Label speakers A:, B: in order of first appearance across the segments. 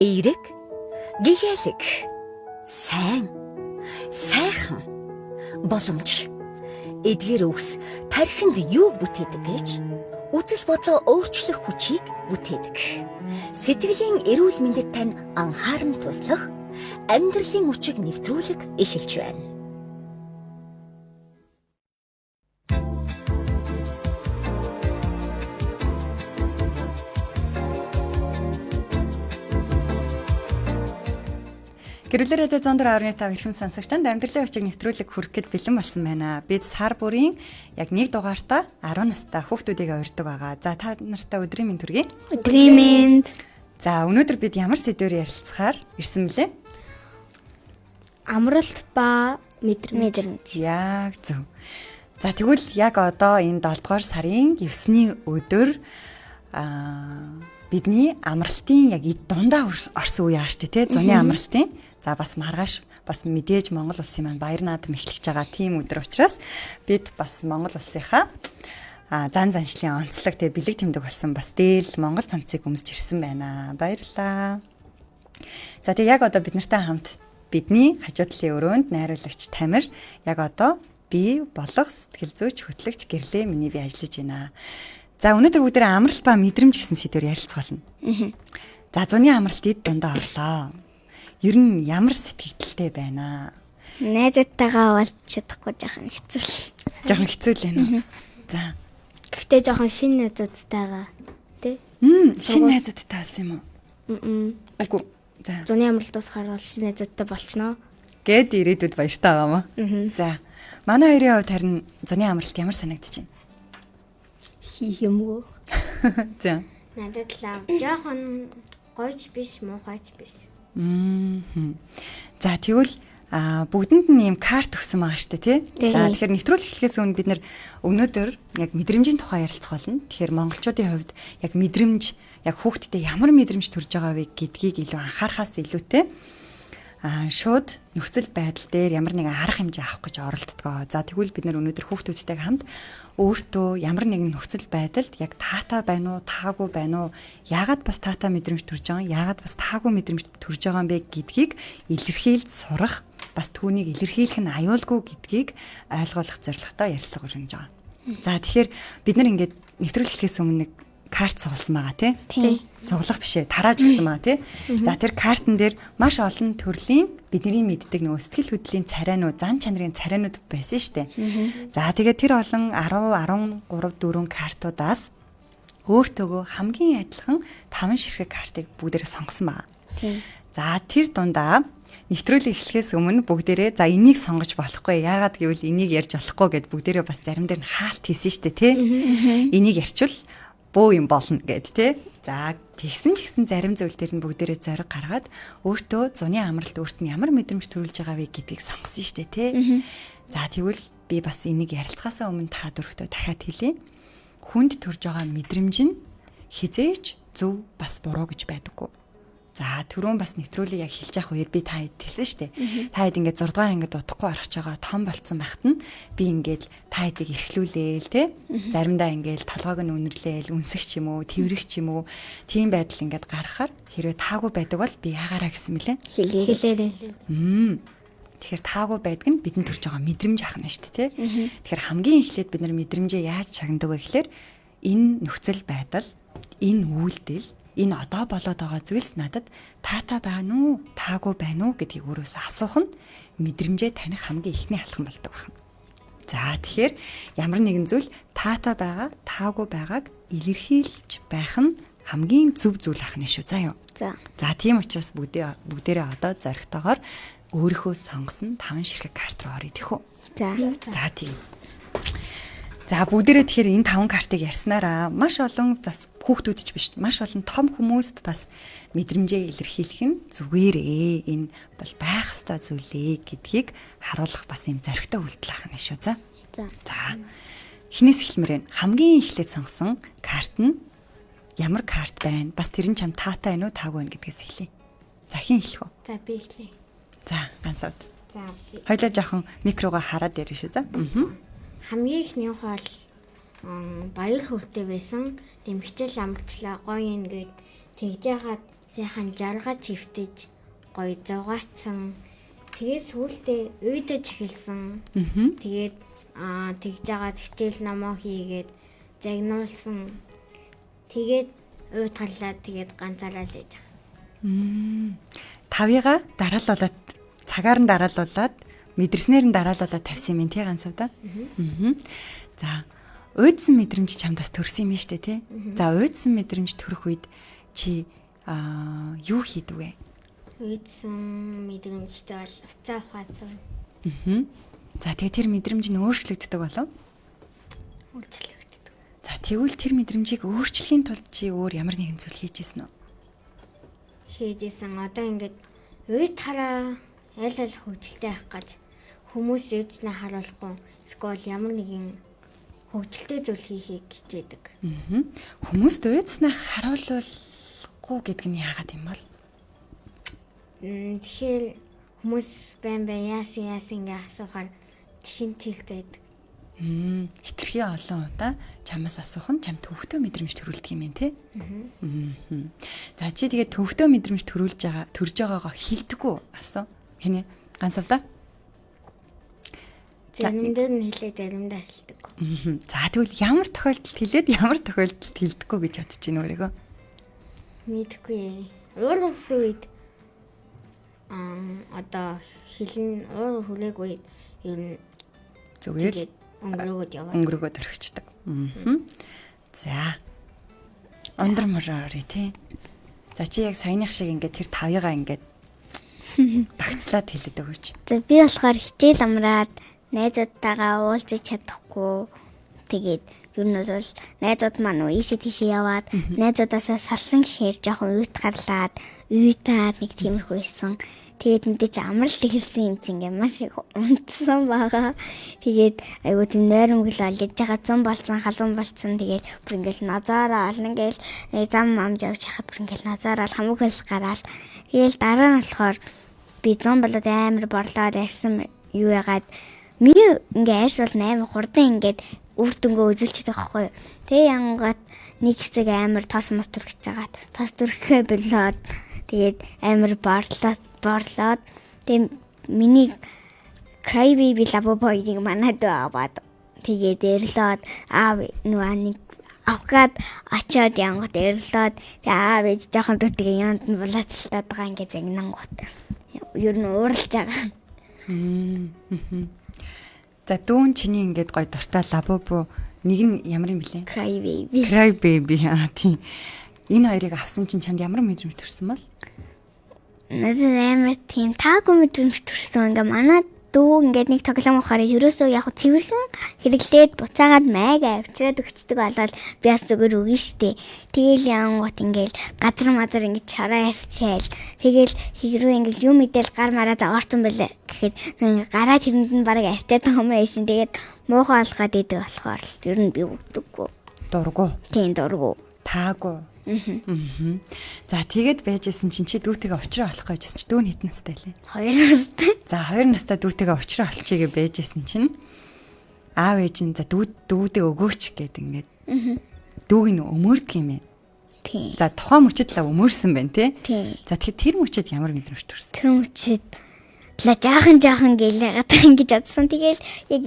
A: Эерэг, гэгээлэг, сайн, сайхан, боломж, эдгээр үгс тархинд юу бүтээдэг гэж үзэл бодлоо өөрчлөх хүчийг бүтээдэг. Сэтгэлийн эрүүл мэндэд тань анхааран туслах, амьдралын хүчийг нэвтрүүлэг эхэлж байна.
B: Гэрүүлэр хэдэ 104.5 хэрхэн сонсогчдод амьдралын хүчийг нэвтрүүлэг хүрэх гээд бэлэн болсон байна. Бид сар бүрийн яг 1 дугаартаа 10 настай хүүхдүүдийг урьдаг байгаа. За та нартай өдрийн мэнд хүргэе.
C: Өдрийн мэнд.
B: За өнөөдөр бид ямар сэдвээр ярилцахаар ирсэн бэлээ?
C: Амралт ба мэдрэмж.
B: Яг зөв. За тэгвэл яг одоо энэ 7 дугаар сарын 9-ний өдөр бидний амралтын яг дундаа орсон үе ааш тий зуны амралтын. За бас маргааш бас мэдээж Монгол улсын маань баяр наадам эхлэж байгаа тийм өдөр учраас бид бас Монгол улсынхаа зан заншлын онцлог тэг бэлэг тэмдэг болсон бас дээл Монгол цамцыг өмсөж ирсэн байна. Баярлалаа. За тэг яг одоо бид нартай хамт бидний хажуу талын өрөөнд найруулагч Тамир яг одоо би болох сэтгэл зүйч хөтлөгч гэрлээ миний би ажиллаж байна. За өнөөдөр бүгдээ амралт ба мэдрэмж гэсэн сэдвээр ярилцах болно. За зуны амралтыг дундаа орлоо. Ер нь ямар сэтгэлдэлтэй байна?
C: Найзуудтайгаа уулзах чадахгүй жоохон хэцүү л.
B: Жоохон хэцүү л байна. За.
C: Гэхдээ жоохон шинэ найзуудтайгаа тий?
B: Шинэ найзуудтай болсон юм уу? Айгу. За.
C: Зуны амралт дуусахаар бол шинэ найзуудтай болчихноо.
B: Гэт ирээдүйд баяртай байгаа мó. За. Манай хоёрын хувьд харин зуны амралт ямар санагдаж байна?
C: Хийх юмгүй.
B: За.
D: Надад л жоохон гойч биш, муухайч биш.
B: За тэгвэл бүгдэнд нь ийм карт өгсөн байгаа шүү дээ тий. За тэгэхээр нэвтрүүлэг эхлэхээс өмнө бид нэр өнөөдөр яг мэдрэмжийн тухай ярилцах болно. Тэгэхээр монголчуудын хувьд яг мэдрэмж яг хүүхдтэй ямар мэдрэмж төрж байгаа вэ гэдгийг илүү анхаарахаас илүүтэй шууд нөхцөл байдал дээр ямар нэгэн арга хэмжээ авах гэж оролддог. За тэгвэл бид нэр өнөөдөр хүүхдүүдтэйг хамт өөртөө ямар нэгэн нөхцөл байдалд яг таатай байна уу, таагүй байна уу, яагаад бас таатай мэдрэмж төрж байгаа юм, яагаад бас таагүй мэдрэмж төрж байгаа юм бэ гэдгийг илэрхийлж сурах, бас түүнийг илэрхийлэх нь аюулгүй гэдгийг ойлгуулах зорилготой ярьцлага өргөж байгаа. За тэгэхээр бид нар ингээд нэвтрүүлэг эхлэхээс өмнө карт суулсан байгаа тий. Суглах бишээ тарааж гисэн байгаа тий. За тэр картн дээр маш олон төрлийн бидний мэддэг нөгөө сэтгэл хөдлөлийн царайнууд, зан чанарын царайнууд байсан штэ. За тэгээд тэр олон 10, 13, 4 картуудаас өөртөөгөө хамгийн адилхан 5 ширхэг картыг бүгдээрээ сонгосон байгаа. За тэр дундаа нэвтрүүлэг эхлэхээс өмнө бүгдээрээ за энийг сонгож болохгүй. Яагаад гэвэл энийг ярьж болохгүй гэд бүгдээрээ бас зарим дээр нь хаалт хийсэн штэ тий. Энийг ярьчвал бөө юм болно гэд тий. За тэгсэн ч гэсэн зарим зүйл дээр нь бүгдээрээ зориг гаргаад өөртөө зуны амралт өөрт нь ямар мэдрэмж төрүүлж байгаа вэ гэдгийг сонгосон шүү дээ тий. За тэгвэл би бас энийг ярилцахаасаа өмнө та дөрөвтөө дахиад хэлье. Хүнд төрж байгаа мэдрэмж нь хизээч зөв бас буруу гэж байдаггүй. За түрүүн бас нэвтрүүлэг яг хэлж явах үеэр би та хэд хэлсэн шүү дээ. Та хэд ингээд 6 дугаар ангид удахгүй орох чагаа том болцсон байхад нь би ингээд та хэдийг эрхлүүлээл те. Заримдаа ингээд толгойг нь үнэрлээл, үнсэх ч юм уу, тэрвэрх ч юм уу. Тийм байдал ингээд гаргахаар хэрвээ таагүй байдаг бол би яагаараа гэсэн мөлий.
C: Хэлээрэй.
B: Тэгэхээр таагүй байдаг нь бидэнд төрж байгаа мэдрэмж ахна шүү дээ те. Тэгэхээр хамгийн эхлээд бид нар мэдрэмжээ яаж чагнадаг вэ гэхээр энэ нөхцөл байдал, энэ үйлдэл энэ одоо болоод байгаа зүйлс надад таатай байна уу, таагүй байна уу гэдгийг өөрөөс асуух нь мэдрэмжээ таних хамгийн ихний алхам болдог байна. За тэгэхээр ямар нэгэн зүйл таатай байгаа, таагүй байгааг илэрхийлж байх нь хамгийн зөв зүйл ахна шүү. За юу. За тийм учраас бүгдээрээ одоо зоригтойгоор өөрийнхөө сонгосон 5 ширхэг карт руу орё тэхүү. За тийм. За бүгдээрээ тэгэхээр энэ 5 картыг ярьснараа маш олон зас хүүхдүүд ч биш маш олон том хүмүүст бас мэдрэмжээ илэрхийлэх нь зүгээрээ энэ бол байх ёстой зүйлээ гэдгийг харуулах бас юм зоригтой үйлдэл ахна шүү. За. Эхнээс эхлэмээр хамгийн эхлээд сонгосон карт нь ямар карт байна? Бас тэр нь чам таатай байна уу, таагүй байна гэдгээс эхлэе. За хэн эхлэх вэ?
D: За би эхлэе.
B: За ганцаад.
D: За.
B: Хоёлаа жоохон микрогоо хараад ярина шүү. За.
D: Хамгийн ихнийх бол баяр хөөртэй байсан. Дэмхчэл амлчлаа гоё ингээд тэгж яхад сайхан жаргаж хөвтөж гоё зугаацсан. Тэгээд сүүлдээ уйдаж эхэлсэн. Тэгээд тэгж байгаа хичээл номоо хийгээд загнуулсан. Тэгээд уйтгалаад тэгээд ганцаараа л ээж байгаа.
B: 5-ыг дараалуулаад цагаар нь дараалуулаад мэдэрснээр нь дараалуулаад тавьсан юм тий ганцавда. За уйдсан мэдрэмж чамдаас төрсөн юм шүү дээ тий. За уйдсан мэдрэмж төрөх үед чи юу хийдэг вэ?
D: Уйдсан мэдрэмжтэй бол уцаа ухаацсан.
B: За тэгээ тэр мэдрэмж нь өөрчлөгддөг болов?
D: Өөрчлөгддөг.
B: За тэгвэл тэр мэдрэмжийг өөрчлөхийн тулд чи өөр ямар нэгэн зүйл хийжсэн үү?
D: Хийжсэн. Одоо ингээд уйд хараа аль хөвгөлтэй авах гэж хүмүүс юуцнаа харуулахгүй эсвэл ямар нэгэн хөвгөлтэй зүйл хийхийг хичээдэг.
B: Хүмүүст уйдснаа харуулахгүй гэдэг нь яагаад юм бол?
D: Тэгэхээр хүмүүс байн яасан ингээ асуухаар чихэн тэлтэй байдаг.
B: Хитрхи олон удаа чамаас асуух нь чамд төвхтөө мэдрэмж төрүүлдэг юм тий. За чи тэгээд төвхтөө мэдрэмж төрж байгаагаа хилдэггүй асуу. Хинэ ганцавда.
D: Заримдаа нь хэлээд заримдаа хэлдэггүй.
B: За тэгвэл ямар тохиолдолд хэлээд ямар тохиолдолд хэлдэггүй гэж бодож байна өөрийгөө?
D: Мэдгүй. Уур усан үед одоо хэлэн уур хүлээг үед ер нь
B: зүгээр
D: өнгөрөөгд яваад
B: өнгөрөөгд орхичдаг. За. Ондөр морори тий. За чи яг саяных шиг ингээд тэр 5-ыг ингээд багцлаад хэлээд өгөөч.
C: За би болохоор хичээл амраад найзуудтайгаа уулзаж чадахгүй. Тэгээд ер нь бол найзууд маань ийшээ тийшээ яваад найзуудаасаа салсан гэхээр жоохон уйт гарлаад уйтаад нэг тиймэрхүү байсан. Тэгээд мэдээч амралт эхэлсэн юм чинь ингээ маш их унтсан байгаа. Тэгээд айгуу тийм нойрмоглол яж байгаа 100 болцсон, халуун болцсон. Тэгээд бүр ингээл назаараа алан гээл зам амж явж хахад бүр ингээл назаараа хамаг хөлс гараал. Тэгээл дараа нь болохоор би 100 болоод амар борлоод арьсан юу ягаад миний ингээ арьс бол 8 хурдан ингээд үр дүнгээ үзүүлчихдэг байхгүй юу. Тэгээ янгат нэг хэсэг амар тос мос төрчихж байгаа. Тос төрхөө болоод тэгээд амар борлоод тэгээд миний Cry Baby Lavaboy-ыг манад аваад тэгээд эрлээд аав нөгөө нэг авгаад очиод янгот эрлээд аав ээж жоохон дутгийн янд нь булаацалтаад байгаа ингээ загнангууд. Ер нь ууралж байгаа.
B: За дүүн чиний ингээд гой дуртай лабобо нэг нь ямар юм блэ?
C: Cry Baby.
B: Cry Baby тийм. Энэ хоёрыг авсан чинь чамд ямар мэдрэмж төрсөн бол?
C: Надад амар тийм таагүй мэдрэмж төрсөн. Ингээ манай дүү ингээд нэг тоглоом ухаараа ерөөсөө яг цэвэрхэн хэрэглээд буцаагаад майг авчираад өгчдөг болол би бас зүгээр өгнө штэ. Тэгээл янгот ингээл газар мазар ингээд чараа ярьцаал. Тэгээл хэрвээ ингээл юм мэдээл гар мараа заваарсан байлаа гэхэд нэг гараа тэрэнд нь бараг артаад байгаа юм яашин. Тэгээд муухай алгаад идэг болохоор ер нь би өгдөггүй.
B: Дургу.
C: Тийм дургу.
B: Таагүй. За тэгээд байжсэн чинь чи дүүтэйгээ уулзраа олох гэжсэн чи дүү нь хэдэн настай лээ?
C: 2 настай.
B: За 2 настай дүүтэйгээ уулзраа олчихъя байжсэн чинь аав ээж нь за дүүдээ өгөөч гэд ингээд дүүг нь өмөрдөг юм ээ.
C: Тийм.
B: За тухайн мөчөд л өмөрсөн байна тий.
C: Тийм.
B: За тэгэхээр тэр мөчөд ямар мэдрэмж төрсөн?
C: Тэр мөчөд жаахан гэлээгаад ингэж бодсон. Тэгээл яг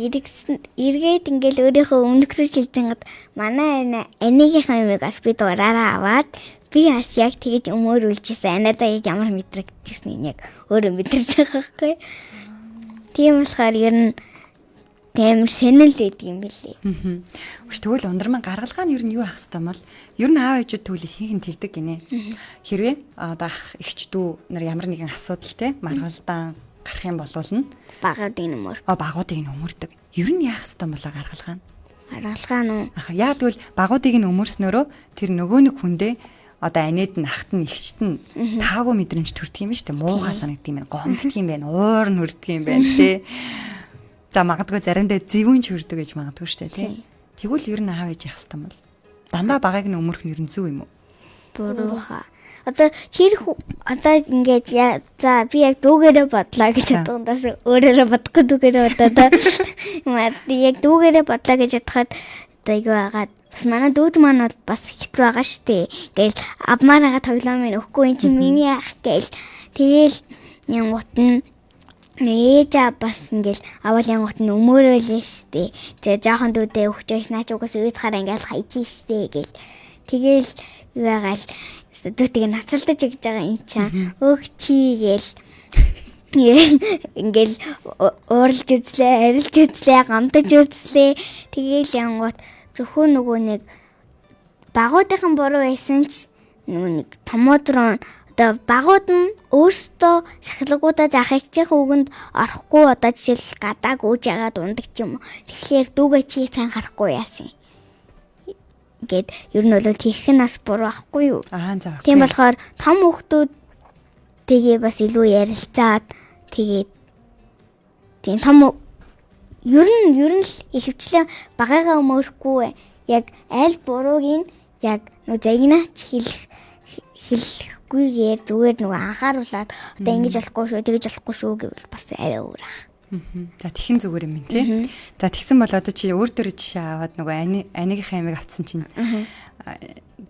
C: эргээд ингээл өөрийнхөө өмнөх рүү шилжэнгад манай анигийнхаа юмыг бас би дуураараа аваад би бас яг тэгэж өмөөрүүлжсэн. Анадаа яг ямар мэдрэгдэжсэн нь яг өөрөө мэдэрч байгаа байхгүй. Тийм болохоор ер нь тэмэр сэнэл гэдэг юм билий.
B: Тэгвэл ундрман гаргалгаа нь ер нь юу ах хэвээр бол ер нь аав ээжүүд тэгвэл ихийнх нь тэгдэг гинэ. Хэрвээ одоо ах эгч дүү нар ямар нэгэн асуудал те маргалдаан гарах юм болвол нь
C: Багуудыг нөмөр.
B: Багуудыг нь өмөрдөг. Ер нь яах хэвээр болоо гаргалгаа нь.
C: Гаргалгаа нь
B: яа тэгвэл багуудыг нь өмөрснөөрөө тэр нөгөө нэг хүндээ одоо анид нь ахт нь ихчт нь таагүй мэдрэмж төрдөг юм шүү дээ. Муухай санагддаг юм байна. Гомддөг юм байна. Уур нь хүрдэг юм байна те. За магадгүй заримдаа зэвүүн ч хүрдэг гэж магадгүй шүү дээ тий. Тэгвэл ер нь аав ээж яах хэвээр бол дандаа багыг нь өмөрөх нь ер нь зүв юм уу?
C: бурууха. Одоо ингээд за би яг дүүгээрээ бодлоо гэж бодгондоос өөрөөрөө бодохгүй дүүгээрээ бодоод яг дүүгээрээ бодлоо гэж бодоход одоо айгүй хагаад Бас манай дүүд маань бол бас хэцүү байгаа штэ. Ингээл авмаараага тоглоом минь өгөхгүй эн чинь миний ах гээл. Тэгээл янгут нь ээж бас ингээл авал янгут нь өмөрөөлээ штэ. Тэгээ жоохон дүүдээ өгчөөс наач угаас уйдахаар ингээл хайчих штэ гээл. Тэгээл юу ягаал дүүдийг нацалдаж өгч байгаа юм чам. Өг чи гээл. Ингээл ууралж үзлээ, арилж үзлээ, гамдаж үзлээ. Тэгээл янгут зөвхөн нөгөө нэг багуудынхан буруу байсан ч нөгөө нэг томууд руу одоо багууд нь өөрсдөө сахилгуудаа заахыг чих үгэнд орохгүй одоо жишээл гадааг үүж ягаад ундаг ч юм уу. Тэгэхээр дүүгээ чи сайн харахгүй яасан. Гэт ер нь бол тийх нас буруу ахгүй юу?
B: За.
C: Тийм болохоор том хүүхдүүд тэгээ бас илүү ярилцаад тэгээд тийм том ер нь л ихэвчлэн багаага өмөрөхгүй яг аль бурууг нь яг нөө загнаач хэлэхгүйгээр зүгээр нөгөө анхааруулад одоо ингэж болохгүй шүү тэгэж болохгүй шүү гэвэл бас арай өөр аа.
B: За тэгхэн зүгээр юм тий. За тэгсэн бол одоо чи өөр дөр жишээ аваад нөгөө анигийнхаа амиг авцсан чинь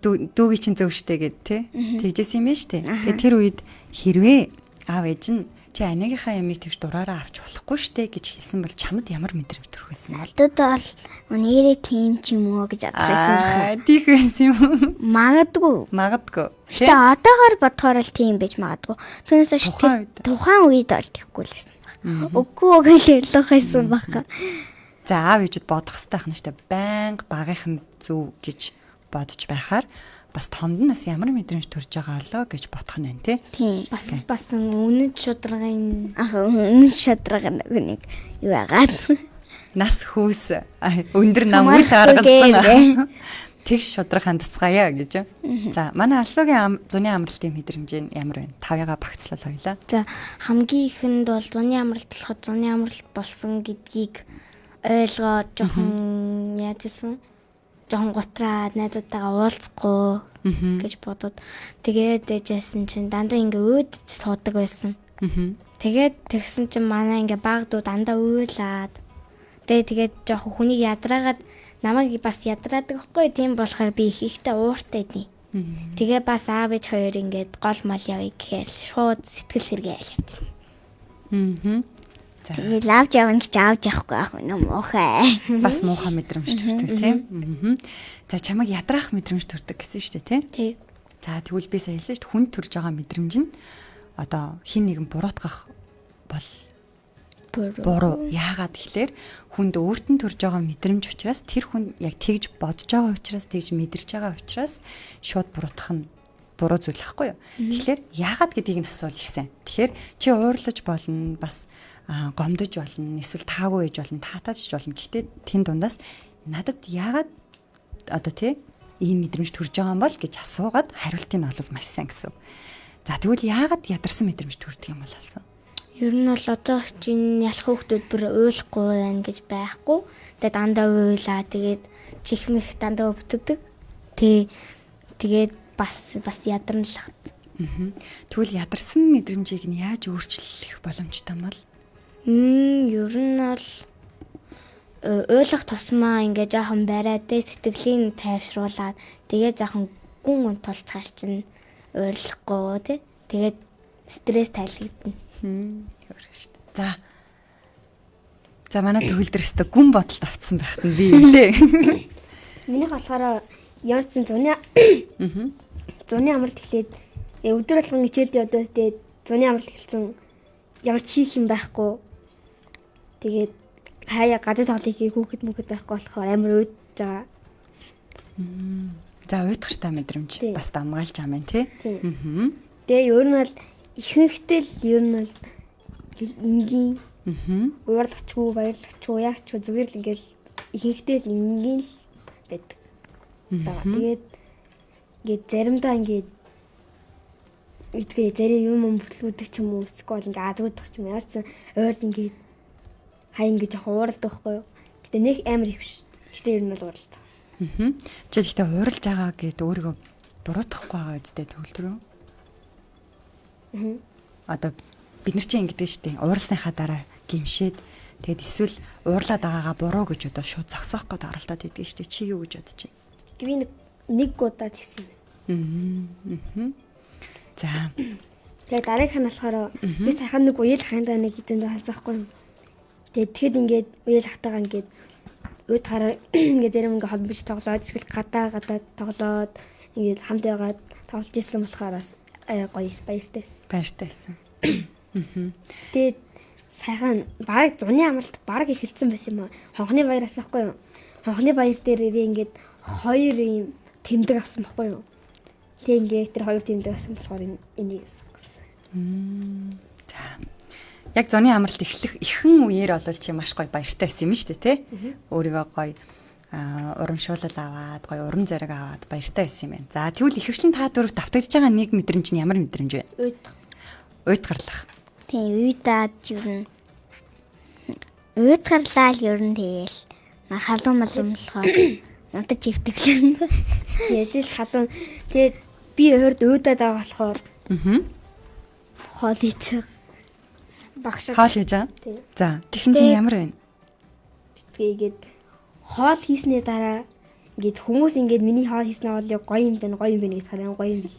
B: дүүгийн чинь зөв штэ гэд тий. Тэгжсэн юм байна штэ. Тэгээ тэр үед хэрвээ аав ээж нь чи анигийнхаа ямиг тэгж дураараа авч болохгүй штэ гэж хэлсэн бол чамд ямар мэдрэмж төрөх байсан бэ?
C: Надад бол нэрээ тийм ч юм уу гэж бодох байсан байна.
B: Тийх байсан юм уу?
C: Магадгүй. Гэтэ одоогоор бодохоор л тийм байж магадгүй. Түүнээс хойш тухайн үед бол тийхгүй л байсан. Үгүй л ярьлах байсан баха.
B: За аав ээжэд бодох хэрэгтэй хань штэ байнга багийнхан зөв гэж бодож байхаар бас тонд нас ямар мэдрэмж төрж байгаа лөө гэж бодох нь байна тий.
D: Бас үнэт шударгын
C: нэг юу яагаад
B: нас хөөс өндөр нам үл гаргалсан. Тэгш шудраг хандцгаая гэж. За манай алсуугийн зуны амралтын мэдрэмж нь ямар байна? Тавьяага багцлал хоёлаа.
D: За хамгийн ихэнд бол зуны амралт болоход зуны амралт болсон гэдгийг ойлгоод жоохон яаж ийсэн? Жоохон готраад найзуудтайгаа уулзахгүй гэж бодоод тэгээд дэжсэн чинь дандаа ингээ өөдөж суудаг байсан. Тэгээд тэгсэн чинь манай ингээ багдуу дандаа уйлаад тэгээд жоохон хүнийг ядраагаад намайг бас ядраадаг байхгүй тийм болохоор би ихтэй ууртай ди. Тэгээ бас аав ээж хоёр ингээд гол мал явъя гэхээр шууд сэтгэл сэргээ айл явчихсан.
B: За.
C: Тэгээд лавж явна гэж аавж явахгүй ах юм уухай.
B: Бас муухай мэдрэмж төрдөг тийм. За чамайг ядраах мэдрэмж төрдөг гэсэн шүү дээ
C: тий.
B: За тэгвэл би сая хэлсэн шүү дээ хүн төрж байгаа мэдрэмж нь одоо хин нэгэн буруутгах бол буруу. Яагаад тэгэхээр хүнд өөрт нь төрж байгаа мэдрэмж учраас тэр хүн яг тэгж бодож байгаа учраас тэгж мэдэрч байгаа учраас шууд буруутгах нь буруу зүйл ахгүй юу. Тэгэхээр яагаад гэдгийг нь асуул ихсэн. Тэгэхээр чи уурлаж болно, бас гомдож болно, эсвэл таагүй ээж болно, таатааж болно. Гэхдээ тэн дундаас надад яагаад одоо тий ийм мэдрэмж төрж байгаа юм бол гэж асуугаад хариултыг нь олвол маш сайн гэсэн. За тэгвэл яагаад ядарсан мэдрэмж төрдөг юм бол алсан?
D: Ер нь бол одоо чинь ялах хүүхдүүд бүр уйлахгүй байна гэж байхгүй. Тэгээд дандаа уйлаа. Тэгээд чихмэх дандаа өвддөг. Тэгээд бас ядарна л хат.
B: Тэгвэл ядарсан мэдрэмжийг нь яаж өөрчлөх боломжтой юм бол?
D: Ер нь бол ойлгох тусмаа ингээ жоохон бариад сэтгэлийн тайвшруулад тэгээ жоохон гүн унтуулж чаар чинь ойрлохгүй тий. Тэгээд стресс тайлгдана.
B: За манай төгөлдрөстө гүн бодолд автсан байхад нь би үлээ.
E: Минийх болохоор ямарчсан зуны амралт эхлээд өдөр болгон хичээлд явдаас тэгээд зуны амралт эхэлсэн ямар ч хийх юм байхгүй. Тэгээд хаяа газар тоглох хүүхэд байхгүй болохоор амар уйдж байгаа.
B: За уйдгартай мэдрэмж бас дамгаалж байгаа юм тий.
E: Тэгээ ер нь бол ихэнхдээ л ер нь бол энгийн уурлагчгүй баярлагчгүй яг ч зүгээр л ингээл ихэнхдээ л энгийн л байдаг. Тэгээд ингээд заримдаа ингээд үдгээ зарим юм бүтлгүүдэг ч юм уу эсвэл ингээд азгуудах ч юм яарсан ойр ингээд хай ингээд яг ууралдаг байхгүй юу. Гэтэ нэг амар их биш. Гэтэ ер нь бол ууралдаг.
B: Чи гэхдээ ууралж байгаа гэд өөрийгөө буруутгахгүй байгаа үстэй төгөлдрөө. Одоо бид нар чинь ингэдэг шүү дээ. Ууралсныхаа дараа гимшээд тэгэд эсвэл уурлаад байгаагаа буруу гэж одоо шууд зогсоох гээд оролдоод идэг шүү дээ. Чи юу гэж бодож байна?
E: Би нэг удаа тэгсэн юм.
B: За.
E: Тэгээ дараагийнх нь болохоор би сайхан нэг уял хандаа нэг хэдэндээ халзаахгүй юм. Тэгэхэд ингээд уял хатаага ингээд ууд хараа ингээд зарим ингээд холбож тоглоод эсвэл гадаа тоглоод ингээд хамт ягаад тоглож ирсэн болохоор бас гоё баяртайсэн. Тэгээд сайхан баг зуны амралт баг эхэлсэн байсан юм аа. Хонхны баяр асахгүй юу? Хонхны баяр дээр би ингээд 2 юм тэмдэг авсан байхгүй юу? Тэг ингээд тэр 2 тэмдэг авсан болохоор энийг авсан.
B: За. Яг зуны амралт эхлэх ихэнх үеэр олол чи маш гоё баяртай байсан юм шүү дээ, тий? Өөрийгөө гоё урамшуулал аваад, гоё урам зориг аваад баяртай байсан юм байна. За, тэгвэл ихэвчлэн та дөрөв давтагдж байгаа нэг мэдрэмж нь ямар мэдрэмж вэ? Уйтгарлах.
C: Тийм уйдаад юу н уйдгарлаа л ер нь тэгэл халуун малуун болохоор надад живтэглэн.
E: Яаж л халуун тэгээд би хойд уйдаад байгаа болохоор хоол хийж багш
B: Хоол хийж байгаа. За, тэгсэн чинь ямар вэ?
E: Тэгээд хоол хийсний дараа ингээд хүмүүс ингээд миний хоол хийснээ бол гоё юм байна гэж хараа гоё юм бил.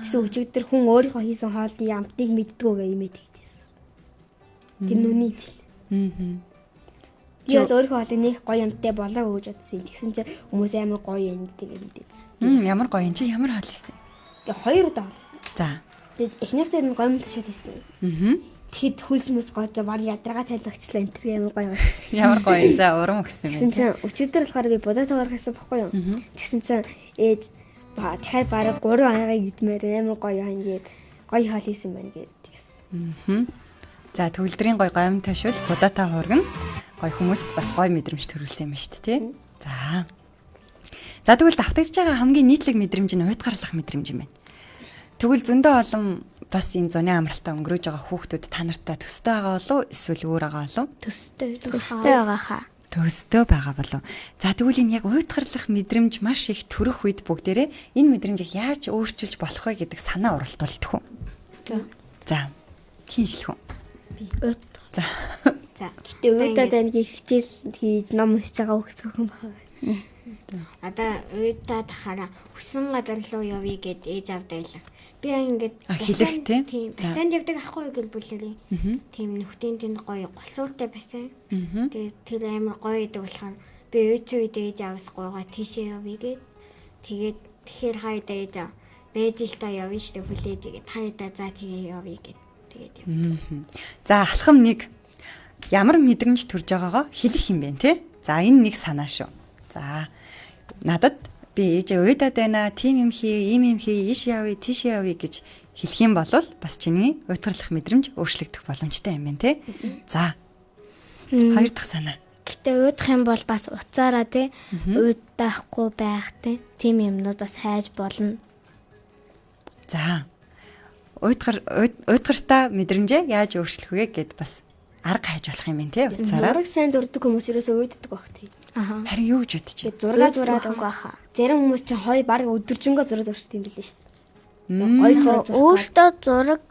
E: Гэсэн өчигдөр хүн өөрийнхөө хийсэн хоолны амтыг мэддгүйгээ имэд хийжсэн. Тэр нүний бил. Би бол өөрийнхөө хоолыг нэг гоё амттай болоо гэж бодсон. Тэгсэн чинь хүмүүс амар гоё юм тэгээд мэдээсэн.
B: Ямар гоё юм чи ямар хоол хийсэн?
E: Ингээ 2 удаа болсон.
B: За.
E: Тэгээд эхнийхтэй нь гоё юм ташаад хийсэн. Тэгэхэд хөлс гооч баг ядрага тайлгчлаа энэ тэр амар гоё байсан.
B: Ямар гоё юм. За, урам өгсөн юм.
E: Тэгсэн чинь өчигдөр болохоор би будаа таарах гэсэн баггүй юу? Тэгсэн чинь ээж дахиад бараг 3 аяга идмээр амар гоё ингээд гоё хоол хийсэн байна гэдгийгсэн.
B: За, төгөлдрийн гоё гомь ташвал будаатай хуурган гоё хүмүүст бас гоё мэдрэмж төрүүлсэн юм шүү дээ, тий? За. За, тэгвэл давтагдж байгаа хамгийн нийтлэг мэдрэмж нь уйтгарлах мэдрэмж юм байна. Тэгвэл зөндөө олон бас энэ зуны амралтаа өнгөрөөж байгаа хүүхдүүд та нартай төстэй байгаа болов уу эсвэл өөр байгаа болов уу?
C: Төстэй байгаа хаа.
B: Төстэй байгаа болов. За тэгвэл энэ яг уйтгарлах мэдрэмж маш их төрөх үед бүгдээрээ энэ мэдрэмжийг яаж өөрчилж болох вэ гэдэг санаа оролтол идэх үү? За. Хин хэлэх үү?
C: Би.
B: За.
D: За.
E: Гэтэ уйдаад байна хичээл хийж ном уншиж байгаа хүүхдүүд байна.
D: Одоо уйдаад хараа хүссэн газар руу явъя гэд ээж авд байлаа. Би ингээд
B: хэлэх тийм.
D: бассейнд явдаг ахгүй гэл бүлэрээ. Тийм нөхдийн тэнд гоё голсуултай бассейн. Тэгээд тэр амар гоё идэг болохоор би үйд ээж аваас гойгоо тийшээ явъя гэд. Тэгэхээр хайдаа ээж аа бэж л та явъя штэ хүлээж игээд хайдаа за тэгээ явъя гэд. Тэгээд явдаг.
B: За алхам нэг ямар мэдрэмж төрж байгаагаа хэлэх юм бэ те? За энэ нэг санаа шүү. За надад би ээжээ уйдаад байна, тийм юм хий, ийм юм хий, ийш явъя, тийш явъя гэж хэлэх юм бол бас чиний уйтгарлах мэдрэмж өөрчлөгдөх боломжтой юм байна те. За. Хоёр дахь санаа.
C: Гэтэ уйдах юм бол бас уцаараа тий уйдаахгүй байх тий. Тим юмнууд бас хайж болно.
B: За. Уйтгартаа мэдрэмжээ яаж өөрчлөх вэ гэд бас арга хайж болох юм байна те. Уцаараа.
E: Зураг сайн зурдаг хүмүүс ерөөсөө уйддаг байх тий.
B: Харин юу гэж бодчих.
E: Зураг зураад байгаа. Зарим хүмүүс чинь хоёр баг өдөржингөө зураг зурчих юм билээ шүү дээ. Гоё зураг
C: өөртөө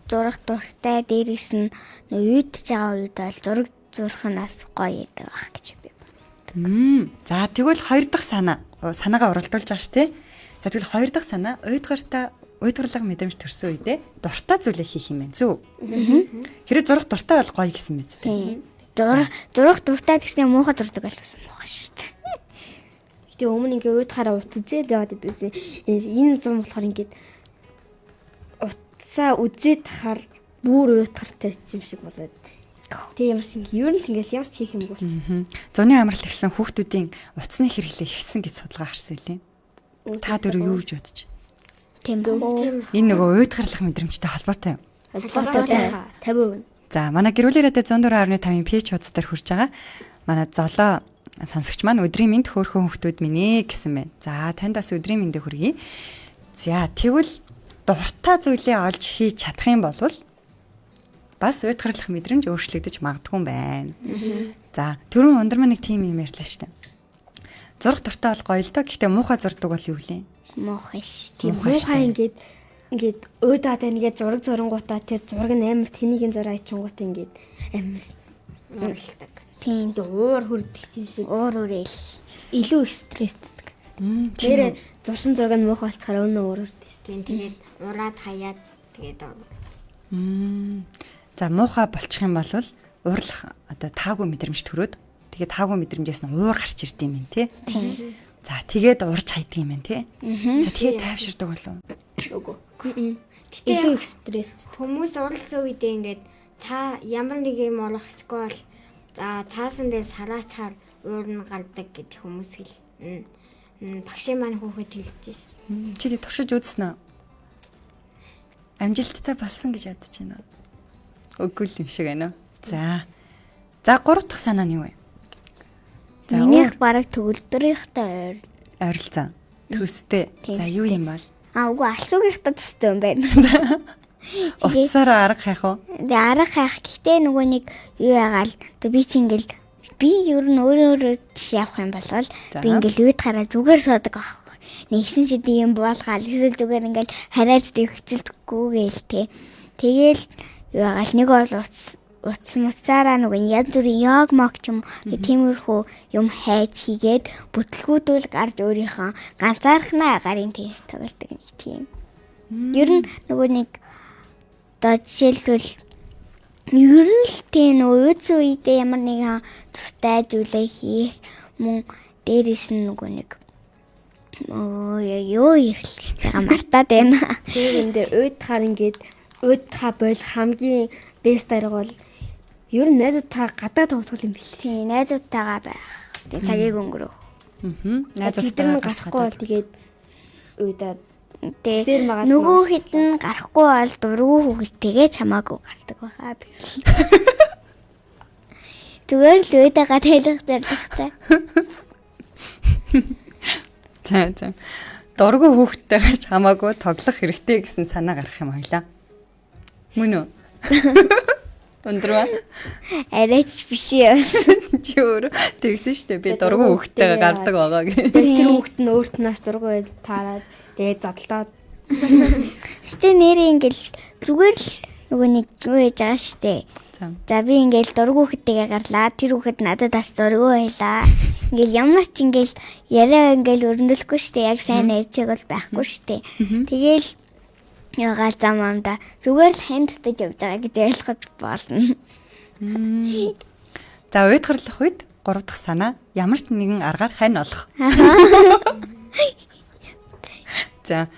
C: зурах дуртай дээрээс нь уйдж байгаа үед бол зураг зурханаас гоё идэг байх гэж би боддог.
B: За тэгвэл хоёр дахь санаагаа оролдуулж байгаа ш тий. За тэгвэл хоёр дахь санаа уйтгарлага мэдрэмж төрсөн үедээ дуртай зүйлээ хийх юм байна зү. Хэрэг зурах дуртай бол гоё гэсэн мэт тий.
C: Зурах дуртай гэсэн муухай зурдаг болсон муухай шүү дээ.
E: Гэтэ өмнө ингээ уйдахаараа ут үзээд яваад идсэн. Энэ зам болохоор ингээд утсаа үзээд тахаар бүр уйтгартай юм шиг болоод. Тэгээ ямар ч ер нь ингээл ямар ч хийх юм бол.
B: Зуны амралт гэсэн хүүхдүүдийн утасны хэрэглээ ихсэн гэж судалгаа харсан юм. Та дөрөв юу гэж бодож?
C: Тийм үү.
B: Энэ нөгөө уйтгарлах мэдрэмжтэй холбоотой юм.
E: Холбоотой 50%.
B: За манай гэрүүлийн радио 104.5-ын PH хуудас дээр хүрж байгаа. Манай золоо сонсогч маань өдрийн мэнд хөөрхөн хүүхдүүд минь гэсэн байна. За танд бас өдрийн мэндэ хүргэе. За тэгвэл дуртай зүйлээ олж хийж чадах юм бол бас уйтгарлах мэдрэмж өөрчлөгдөж магадгүй юм байна. За түрүүн ундар маань нэг тим юм ярьлаа шүү дээ. Зурх дуртай бол гоё л доо. Гэхдээ муухай зурдаг бол юу вэ?
C: Муухай.
E: Тийм муухай ингээд уйдаад ингээд зураг зурангуудаа тэр зураг нь амар тэнийгийн зураг ичингуудаа ингээд амар
D: уралдаг.
C: Тийм
E: уур хүрдэг юм шиг.
C: Уур үрэл.
E: Илүү стресстэй. Нэрээ зурсан зураг нь муухай болцохоор өнөө өөрөөр тийш.
D: Тийм тэгээд ураад хаяад тэгээд
B: За муухай болчих юм бол уурлах одоо таагүй мэдрэмж төрөөд тэгээд таагүй мэдрэмжээс нь уур гарч ирд юм тий. За тэгээд уурж хайдаг юм байна тий. За тэгээд тайвширдаг болов.
E: Үгүй.
D: Гэтэ
E: Илүү их стресс.
D: хүмүүс уралсан үедээ ингээд цаа ямар нэг юм олох скол за цаасан дээр сараачаар уурн гардаг гэж хүмүүс хэл. Багшийн маань хүүхэд хэлжсэн.
B: Чи тэг туршиж үзсэн үү? Амжилттай болсон гэж бодож байна уу? Үгүй л юм шиг байна уу? За 3 дахь санаа нь юу вэ?
C: Минийх бараг төгөлдрийнхтэй
B: ойролцоо. Төстэй. За юу юм бол?
C: үгүй алсуугийнхтай төстэй юм байна.
B: Утсаараа арга хайх уу?
C: Тэгээ арга хайх гэхдээ нөгөө нэг юу ягаал би чи ингээл би ер нь өөрөө тийш явах юм бол би ингээл үйд гараа зүгээр суудаг аахгүй. Нэгсэн шиди юм буулгаал эсвэл зүгээр ингээл харааж дэвхжилдэггүй гээл те. Тэгээл юу ягаал нэг бол утас муцаараа нөгөө янз бүрийн яг мог ч юм тиймэрхүү юм хайж хийгээд бүтлгүүдүүл гарч өөрийнхөө ганцаархнаа гарын тест тоглодог нэг тийм. Ер нь нөгөө нэг одоо жишээлбэл ер нь л тийм ууц үедээ ямар нэгэн дуртай зүйлээ хийх мөн дээрээс нь нөгөө нэг юу ихлэж байгаа мартаад байна.
E: Тэгээд энэ уйдхаар ингээд уйдхаа бол хамгийн бест арга бол ер нь найзуудтайгаа гадаа тоглох юм бэл.
C: Тийм найзуудтайгаа байх. Тийм цагийг өнгөрөөх.
B: Найзуудтайгаа
E: гарахгүй бол тэгээд уйдаад
C: Тэгээ нөгөө хитэн гарахгүй бол дургүй хүүхдтэйгээ чамаагүй гардаг байхаа би. Зүгээр л уйдагаа тайлах зоригтой.
B: За. Дургүй хүүхдтэйгээ чамаагүй тоглох хэрэгтэй гэсэн санаа гарах юм хоёлаа. Мөн үү? Өндрөө.
C: Арайч биш юм.
B: Чи өөр тэгсэн шүү дээ. Би дургүй хүүхдтэйгээ гардаг байгаа гэх.
E: тэр хүүхд нь өөрт нас дургүй байл таарад тэгээд задлаад.
C: Гэтэ нэрээ ингээл зүгээр л нөгөө нэг юу яж байгаа штэ. За би ингээл дургүй хүүхдтэйгээ гарлаа. Тэр хүүхэд надад бас дургүй байлаа. Ингээл ямар ч ингээл яриа ингээл өрнөлөхгүй штэ. Яг сайн найзчиг бол байхгүй штэ. Тэгээл ягаал зам амда зүгээр л ханд татаж явж байгаа гэж ойлгож болно.
B: За уйдгарлах үед 3 дахь санаа ямар ч нэгэн аргаар хань олох. За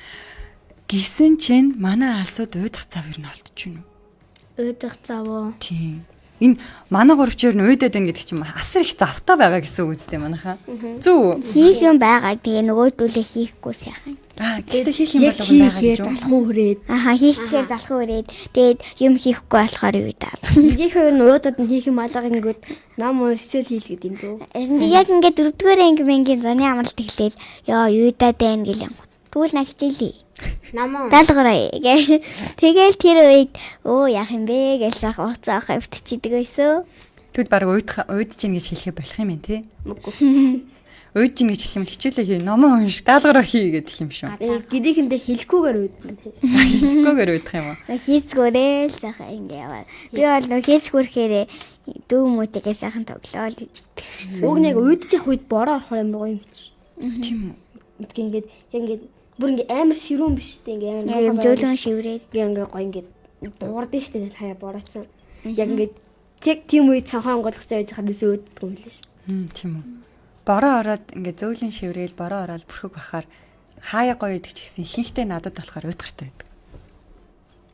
B: гисэн чинь манай алсууд уйдах цав ер нь олдчихно уу?
E: Уйдах цав уу?
B: Тийм. Энэ манай гуравчээр нь уйдаад байна гэдэг чинь асар их завтай байгаа гэсэн үг үстэй манайхаа. Зөв.
C: Хийх юм байгаа. Тэгээ нөгөөдүүлээ хийхгүй сайхан.
B: Гэхдээ хийх юм болов байгаа гэж үү?
E: Залхуу хүрээд.
C: Хийхээр залхуу хүрээд тэгээд юм хийхгүй болохоор юу даа.
E: Нэгийнхээ нь уудад нь хийх юм алга ингэод нам өсөөл хийлгээд юм дөө.
C: Яг ингээд 4-р анги заны амралт эхлээл ёо юу даа дайн гэл юм. Тэгвэл на хичээлээ.
D: намаа
C: Даалгараа гээ. Тэгээл тэр үед яах юм бэ гэж сах уцаах өвтчихдэг байсан.
B: Тэгвэл баг уйд чинь гэж хэлэхэ болох юм байна тий. Уйд чинь гэж хэлэх юм хичээлээ хий, номоо унш, даалгараа хий гэдэг юм шүү.
E: Гэрээхэндээ хэлэхгүйгээр уйдна тий.
B: Хэлэхгүйгээр уйдах юм уу?
C: Хийцгүүрээ л сайхан ингэ яваа. Би бол нөө хийцгүүрхээрээ дүү мөтэйгээ сайхан тоглоо л гэж.
E: Уг нэг уйдчих үед бороо орох юм гоё юм биш.
B: Тийм үү.
E: Ингээд яг бүр ингээ амар ширүүн биш тий ингээ
C: Юм зөөлөн шиврээд
E: ингээ гоё ингээ дуурдсан шүү дээ хаяа борооч. Яг ингээ тийм үед цанхаа онгойлгох цай байж хад үсээ өөддөг юм лээ шүү.
B: Тийм үү. Бороо ороод ингээ зөөлөн шиврээл бороо ороод бүрхэг бахаар хаяа гоё идэх ч гэсэн ихэнхдээ надад болохоор уйдгартай байдаг.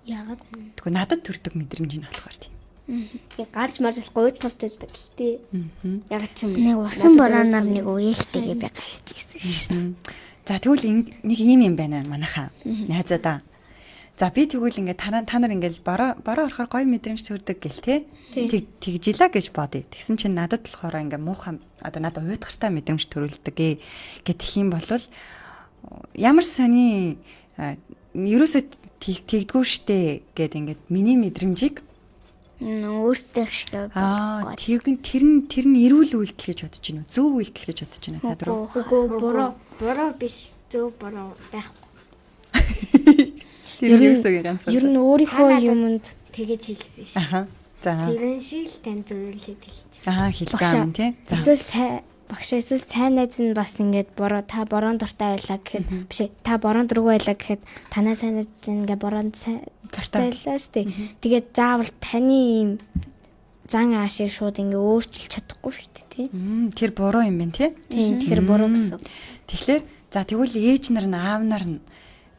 C: яагаад
B: Тэгвэл надад төрдөг мэдрэмж нь болохоор тийм.
E: Ингээ гарч марж болохгүй уйдгартай л гэхдээ яг ч юм
C: нэг усан борооноор нэг уялтэйгээ байх гэсэн.
B: За тэгвэл нэг юм байна манайхаа. Найзуудаа. За би тэгвэл ингээ та нар ингээл бороо орохоор гоё мэдрэмж төрдөг гэл те. Тэгжилаа гэж бодъё. Тэгсэн чинь надад болохоор ингээ муухай одоо надад уйдгартай мэдрэмж төрүүлдэг гэх юм бол ямар сони ерөөсөө тэгдэггүй штэ гэд ингээд миний мэдрэмжийг
C: Өөртөө шиг
B: тэр нь эрүүл үйлдэл гэж бодож байна уу? Зөв үйлдэл гэж бодож байна та дөрөв.
E: Үгүй
D: бороо биш зөв бороо байхгүй.
B: Тэр юу гэсэн ганцхан.
E: ер нь өөрийнхөө юмд
D: тэгэж хэлсэн ш.
B: Аха. За.
D: Тэрэн шиг л тань зөвлөд хэлж.
B: Хэлж байгаа юм тий.
E: эсвэл багш эсвэл сайн найз нь бас ингээд та борон дуртай байлаа гэхэд биш та борон дургүй байлаа гэхэд танаа сайн найз чинь ингээд борон дуртай байлаа штэ. Тэгээд заавал таны ийм зан аашиг шууд ингээд өөрчилж чадахгүй шүү дээ тий.
B: Тэр буруу юм байна тий.
E: Тийм тэгэхээр буруу гэсэн.
B: Тэгэхээр за тэгвэл ээж нар нь аав нар нь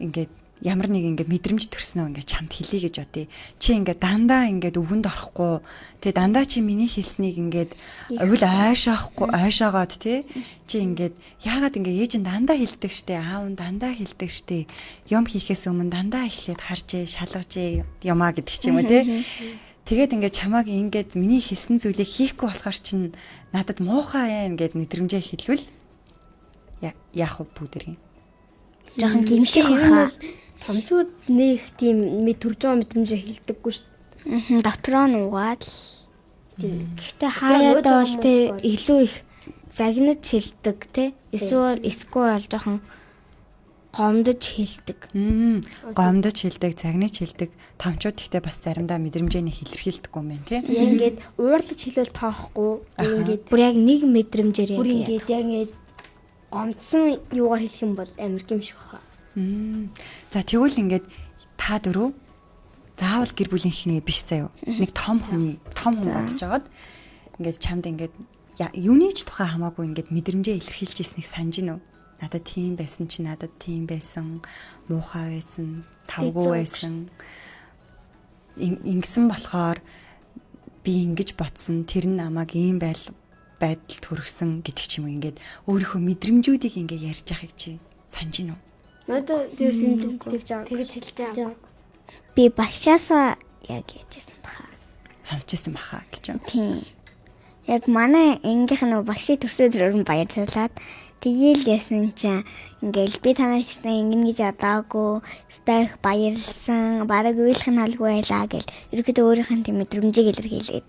B: ингээд ямар нэг ингээд мэдрэмж төрснөө ингээд чамд хэлье гэж бодъё. Чи ингээд дандаа ингээд өвгөнд орохгүй. Тэгээ дандаа чи миний хэлснийг ингээд өвөл ойшоогоод тий. Чи ингээд яагаад ингээд ээж нь дандаа хэлдэг штэ, аав нь дандаа хэлдэг штэ. Юм хийхээс өмнө дандаа эхлээд харж шалгаж юмаа гэдэг ч юм уу тий. Тэгээд ингээд чамааг ингээд миний хэлсэн зүйлийг хийхгүй болохоор чин надад муухай юм гэд мэдрэмжээ хэлвэл яах вэ бүгдэрийн?
C: Жохон гимшиг баха.
E: Томчууд нэг тийм төрж байгаа мэдрэмжээ хэлдэггүй шүү дээ.
C: Дотроо нуугаад л.
E: Гэхдээ хаяад бол тэ илүү их загнаж хэлдэг те. Эсвэл жохон гомдож хэлдэг.
B: Гомдож хэлдэг, загнаж хэлдэг. Томчууд ихтэй бас заримдаа мэдрэмжээ илэрхийлдэггүй юм байна тий.
E: Ингээд уурлаж хэлвэл тоохгүй. Ингээд
C: Бүр яг нэг мэдрэмжээр
E: бүр ингээд яг ингээд гомдсон юугаар хэлэх юм бол амар гимшиг баха.
B: За тэгвэл ингээд та дөрөв заавал гэр бүлийн эхнээ биш заяо. Нэг том хүн бодож жагаад ингээд чамд ингээд юуны ч тухай хамаагүй ингээд мэдрэмжээ илэрхийлж ирснийг санаж гинөө. Надад тийм байсан чи надад тийм байсан, муухай байсан, тавгүй байсан. Ингэсэн болохоор би ингэж ботсон, тэр нь намайг ийм байдалд хүргэсэн гэдэг ч юм уу ингээд өөрийнхөө мэдрэмжүүдийг ингээд ярьж яхих чи санаж гинөө.
E: Надад тэр симптомтэй
D: Тэгж хэлж байгаа.
C: би багшаасаа яг яжсэн баха.
B: Сонсчихсан баха гэж юм.
C: Тийм. Яг манай ангийнх нь багшийн төрсөд өрн баярлалаад тэгээл ясан чинь ингээл би танаар хийснэ ингэн гэж одоогүй стайх баярлсан бараг уйлах нь алгүй байлаа гэл ерөөдөө өөрийнх нь тийм мэдрэмжийг илэрхийлээд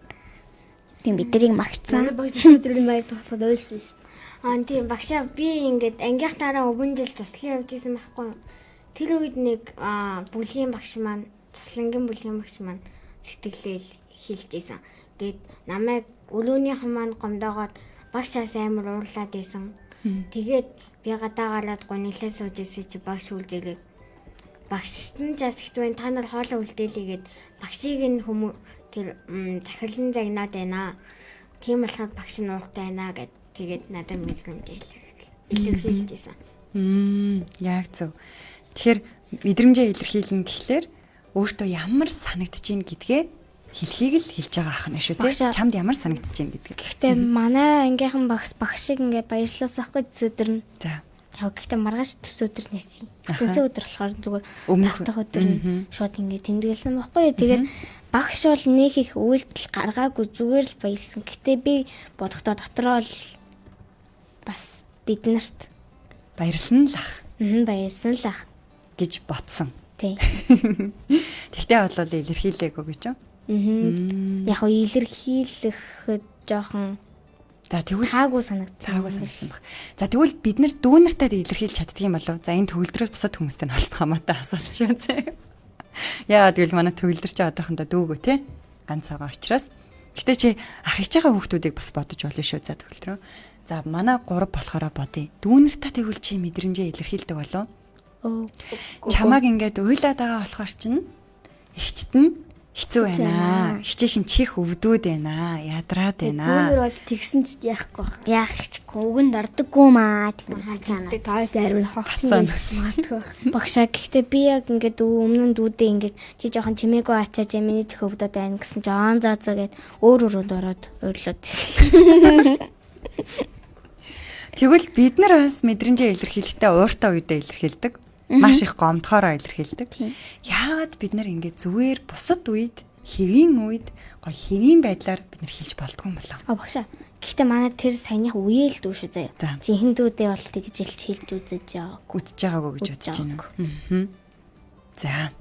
C: тийм биднийг магтсан.
E: багш өдрийн баяр тохиолдод ойлсон шүү дээ.
D: Тийм багшаа би ингээд ангийнхтаараа өвөн жил туслан явж исэн байхгүй юу. Тэр үед нэг бүлгийн багш маань туслангийн бүлгийн багш маань сэтгэлээл хэлж исэн. Гээд намайг өлөөнийхэн маань гомдоогоод багшаас амар уурлаад исэн. Тэгээд би гадаагаалаад гонилаа сууж исэн чи багш үлзээгээд багш нь жаас хэцүү та нар хоолоо үлдээлээгээд багшийг нь тэр захирлан загнаад байна. Тийм болохоор багш нь уухтай байна гэд тэгээд надад мэдрэмж илэрхийлжсэн.
B: Яг зөв. Тэгэхээр мэдрэмжээ илэрхийлнэ гэхлээр өөртөө ямар санагдаж ийн гэдгээ хэлхийг л хэлж байгаа ах нь шүү тий. Чамд ямар санагдаж ийн гэдгийг.
E: Гэхдээ манай ангийнхан багшиг ингээд баярлалаа ахгүй төсөөдөр нь.
B: За.
E: Яг гэхдээ маргааш төсөөдөр нээсэн. Төсөө өдөр болохоор зүгээр
B: өмнөх
E: өдөр нь шууд ингээд тэмдэглэсэн байхгүй юу. Тэгээд багш бол нэг их үйлдэл гаргаагүй зүгээр л баярлсан. Гэтэ би бодохдоо дотроо л бас бид нарт
B: баярлсан л ах.
E: Баярлсан л ах
B: гэж ботсон.
E: Тий.
B: Тэгтээ бол илэрхийлээгүй гэж юм.
E: Яг нь илэрхийлэхэд жоохон
B: за тэгвэл
E: хаагүй санагдсан
B: баг. За тэгвэл бид нар дүү нартай илэрхийлж чаддаг юм болов? За энэ төгөлдрөөс бусад хүмүүстэй нь хамаатай асуулт шүү зэ. Яа тэгвэл манай төгөлдөр чи одоохондоо дүүгөө те ганц байгаа учраас. Гэтэ чи ах иж байгаа хүүхдүүдийг бас бодож болно шүү за төгөлдрөө. За манай 3 болохоор бодъё. Дүү нартай тэгвэл чи мэдрэмжээ илэрхийлдэг болов? Чамааг ингээд уйлаад байгаа болохоор чинь ихчт нь хэцүү байна. Хичээхэн чих өвдөөд байна. Ядраад байна.
E: Гүнэр бол тэгсэн ч яахгүй.
C: Яах ч үгэнд ордоггүй маа тийм хацаана.
E: Таад арим хогцсон магадгүй. Багшаа гэхдээ би яг ингээд өмнө нь дүүдээ ингээд чи жоохон чимээгүй ачаач миний чих өвдөд байна гэсэн чи он заазаа гэд өөр өрөөнд ороод урьлаад.
B: Тэгвэл бид нар бас мэдрэмжээ илэрхийлэхдээ ууртай үедээ илэрхийлдэг. Маш их гомдохороо илэрхийлдэг. Яагаад бид нар ингээд зүгээр бусад үед хэвийн үед гоё хэвийн байдлаар бид нар хэлж болдгоо юм болоо.
E: Багшаа. Гэхдээ манай тэр саяных үеэл дүүш үү заяа. Жинхэнэ дүүдээ бол тэгж хэлж үзэж яа.
B: Гүтж байгаагүй гэж бодож байна. За.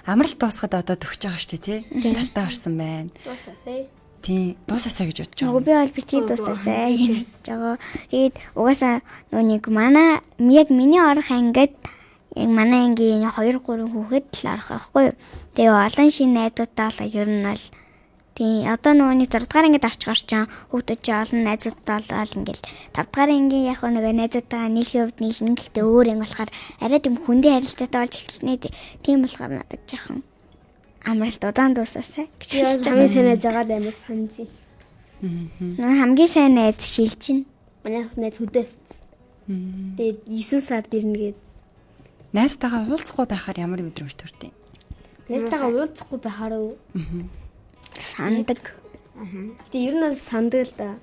B: Амралт дуусахад одоо төгсөж байгаа шүү дээ тий. Талтаа орсон байна.
E: Дуусаасаа.
B: Тий, дуусаасаа гэж бодож байгаа.
C: Нөгөө би бол битгий дуусаасаа гэж байгаа. Тэгээд угаасаа нэг манай яг миний орох ангид яг манай ангийн 2 3 хүүхэд л орох байхгүй юу. Тэгээ олон шинэ найзуудаа л ер нь бол Тийм одоо нөгөөний 6 дугаар ангид авч гарч чам хүүхдүүд чи олон найзуудтай болоод ингээл 5 дугаар ангийн яг нөгөө найзуудтайгаа нийлхийн хувьд нийлнэ. Гэхдээ өөр анги болохоор арай тийм хүндийн харилцаатай болж эхэлснэ. Тийм болохоор надад жоохон амралт удаан дуусаасаа гэж
E: Яа хамгийн сайн найз байгаа амар санаж.
C: хамгийн сайн найз шилж чинь.
E: Манай найз хөдөө авчихсан. Тэгээд 9 сард ирнэ гээд
B: Найзтайгаа уулзахгүй байхаар ямар мэдрэмж төрдөг?
E: найзтайгаа уулзахгүй байхаар уу?
C: Сандаг.
E: Гэтэ ер нь бол сандаг л да.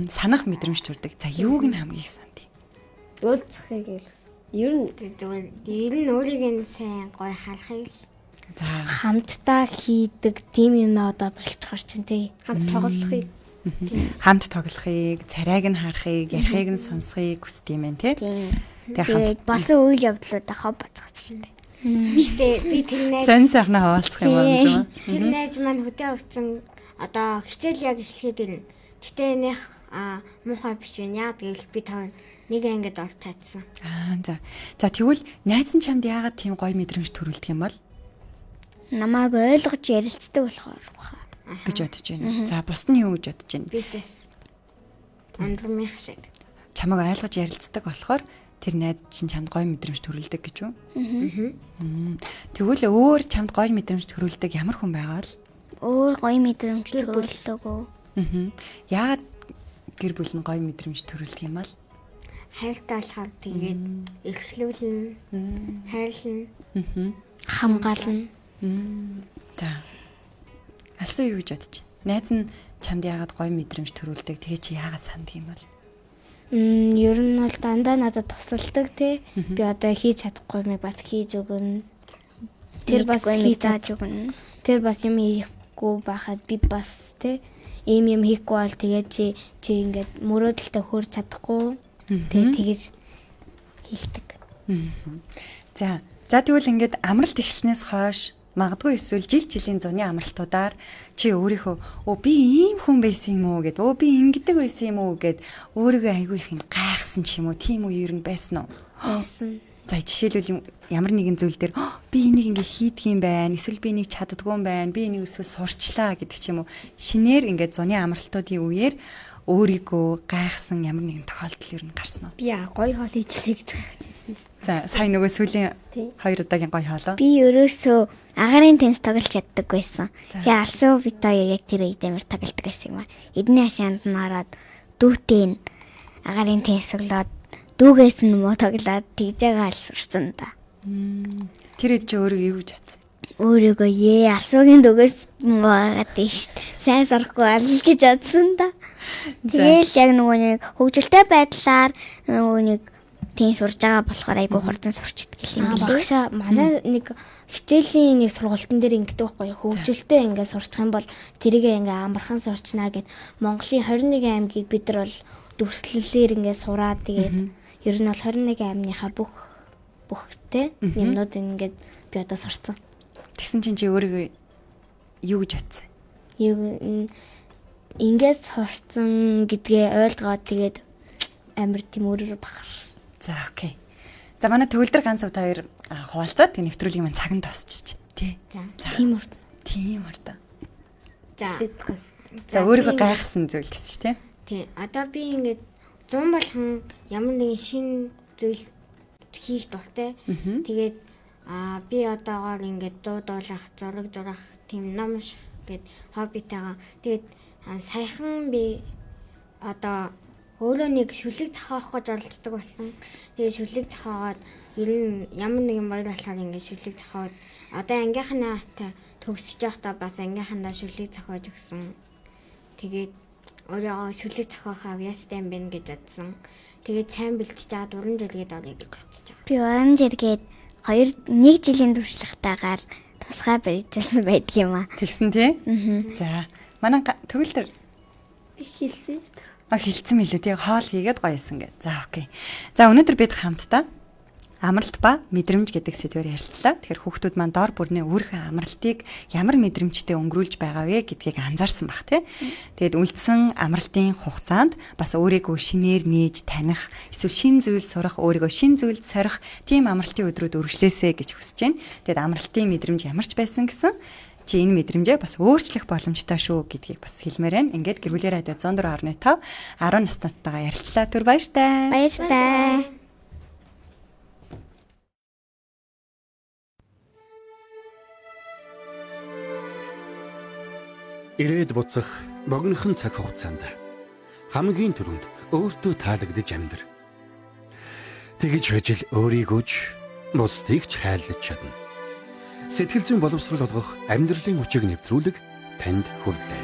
B: Санах мэдрэмж төрдөг. За юуг нь хамгийн их сандыг?
E: Уулзахыг л ер нь
D: Ер нь өөрийг нь сайн гоё харахыг л
B: За
E: хамтдаа хийдэг тийм юм одоо болчихор чинь тий. Хамт тоглохыг.
B: хамт тоглохыг, царайг нь харахыг, ярихыг нь сонсхийг хүсдэг юм байна, тий?
C: Тийм.
B: Тэгээ
C: Тэгээд болсон үйл явдлуудаа хоб бацгаацтай.
D: Гэхдээ би тэр найз
B: сонь сайхнаа хаалцах юм байна лөө.
D: тэр найз маань хөдөө авцсан одоо хичээл яг эхлэхэд ирнэ. Гэтэ нэх муухай биш вэ. Яа гэвэл би тав нэг ангид орч чадсан.
B: За. За тэгвэл найз нь чамд яагаад тийм гоё мэдрэмж төрүүлдэг юм бол
C: Намааг ойлгож ярилцдаг болохоор баха.
B: гэж бодож байна. За бус нь юу гэж бодож байна?
D: Би тэс андрамих шиг.
B: Чамайг ойлгож ярилцдаг болохоор тэр найз чинь чамд гоё мэдрэмж төрүүлдэг гэж үү? Тэгвэл өөр чамд гоё мэдрэмж төрүүлдэг ямар хүн байгаа л?
C: Өөр гоё мэдрэмж төрүүлдэг үү?
B: Яагаад гэр бүл нь гоё мэдрэмж төрүүлдэг юм бол?
D: Хайртай болохоор тэгээд эхлүүлнэ. Хайрлна.
C: Хамгаална.
B: За. Алсан юу гэж бодож байна? Найз нь чамд яагаад гоё мэдрэмж төрүүлдэг? Тэгээ чи яагаад санддаг юм бол?
E: Ер нь бол дандаа надад тусалдаг тий. Би одоо хийж чадахгүй юм бас хийж өгнө. Тэр бас хийж
C: зааж өгнө.
E: Тэр бас юм хийхгүй байхад би бас тий ийм юм хийхгүй бол тэгээд чи ингээд мөрөөдөлтөд хүрч чадахгүй. Тэгээд тэгэж хэлдэг.
B: За тэгвэл ингээд амралт ихснээс хойш магадгүй эсвэл жилийн зуны амралтуудаар чи өөрийнхөө би ийм хүн байсан юм уу гэд би ингэдэг байсан юм уу гэд өөрийгөө айгүй их юм гайхсан ч юм уу тийм үү ер нь байсан уу?
E: Байсан.
B: За жишээлбэл ямар нэгэн зүйл дээр би энийг ингээ хийдэг юм байна эсвэл би энийг чаддгүй юм байна би энийг эсвэл сурчлаа гэдэг ч юм уу шинээр ингээд зуны амралтуудын үеэр өөрийгөө гайхсан ямар нэгэн тохиолдол ер нь гарсан уу?
E: Би гоё хоол хийчихлээ гэж хайжсэн шүү.
B: За сая нөгөө сүүлийн 2 удаагийн гоё хоолоо.
C: Би ерөөсөө агарын теннис тоглож чаддаг байсан. Тэгээ алсын бит хоёр яг тэр үед амар тоглолдог байсан юм аа. Эдний хашаанд нь хараад дүүтэй нь агарын теннис тоглоод дүүгээс нь муу тоглоод тэгж байгаа аль сурсан да.
B: Тэр хэд чи өөрийгөө юу гэж бодсон?
C: Өөрийгөө алсуугийн дүүгээс муу байгаад тийш. Сайн сурахгүй аль гэж бодсон да. Тэгэл яг нөгөө нэг хөгжилтэй байдлаар нөгөө нэг тийм сурж байгаа болохоор айгүй хурдан сурчдаг юм билээ.
E: Багшаа манай нэг хичээлийн нэг сургалтын дээр ингэдэг байхгүй хөгжилтэй ингээд сурчих юм бол тэрийгээ ингээд амархан сурчнаа гэд Монголын 21 аймгийг бид нар бол дүрслэлээр ингээд сураад тэгээд ер нь бол 21 аймныхаа бүхтэй юмнууд ингээд би одоо сурцсан.
B: Тэгсэн чинь чи өөрийгөө юу гэж бодсон?
E: Ингээд сурцсан гэдгээ ойлгоод тэгээд амар тийм өөрөөр бахарсан.
B: За окей. За манай төгөлдөр ганц уу та хоёр хуваалцаад тэг нэвтрүүлгийн маань цаганд тосчих тий.
D: За.
E: Тийм урд.
B: Тийм урд.
D: За
B: өөрийгөө гайхсан зүйл гэсэн чи тий.
D: Тий. Одоо би ингээд 100 болгон ямар нэгэн шинэ зүйл хийх дуртай. Тэгээд би одоогоор ингээд дуулах, зурах, тийм ном гэд хоббитайгаа. Тэгээд саяхан би одоо өөрөө нэг шүлэг зохиох гэж оролддог болсон. Тэгээд шүлэг зохиогоод ер нь ямар нэгэн баяр болохоор ингээд шүлэг зохиод одоо ангийнхнаатай төгсөж явахдаа бас ангийнхандаа шүлэг зохиож өгсөн. Тэгээд өөрөө шүлэг зохиох авьяастай юм байна гэж бодсон. Тэгээд сайн бэлтэж аваад уран зэрэгэд орё гэж бодож байгаа.
C: Би уран зэрэгэд 1 жилийн туршлагатайгаар тусгай барьжсэн байдаг юм аа.
B: Тэгсэн тий. За манай төгөлдөр
E: Хэлсэн.
B: хэлсэн мэлээ тий хоол хийгээд гоёсэн гэд. За окей. За өнөөдөр бид хамтдаа амралт ба мэдрэмж гэдэг сэдвээр ярилцлаа. Тэгэхээр хүүхдүүд маань дор бүрнээ өөрийнхөө амралтыг ямар мэдрэмжтэй өнгөрүүлж байгаа вэ гэдгийг анзаарсан бах тий. Тэгээд үлдсэн амралтын хугацаанд бас өөрийгөө шинээр нээж таних, эсвэл шин зүйл сурах, өөрийгөө шин зүйлд сорих тийм амралтын өдрүүд үргэлжлээсэй гэж хүсэж байна. Тэгээд амралтын мэдрэмж ямар ч байсан гэсэн чи энэ мэдрэмжээ бас өөрчлөх боломжтой шүү гэдгийг бас хэлмээр байна. Ингээд гэр бүлийн радио 104.5 10 наснуудтайгаа ярилцлаа. Түр баяртай.
C: Баярлалаа.
F: Ирээд буцах богинохон цаг хугацаанд хамгийн түрүүнд өөртөө таалагдж амьдар. Тэгж байж л өөрийгөө ч бусдыг ч хайрлаж чадна. Сэтгэл зүйн боловсрол олгох амьдралын хүчийг нэвтрүүлэг танд хүрэлээ.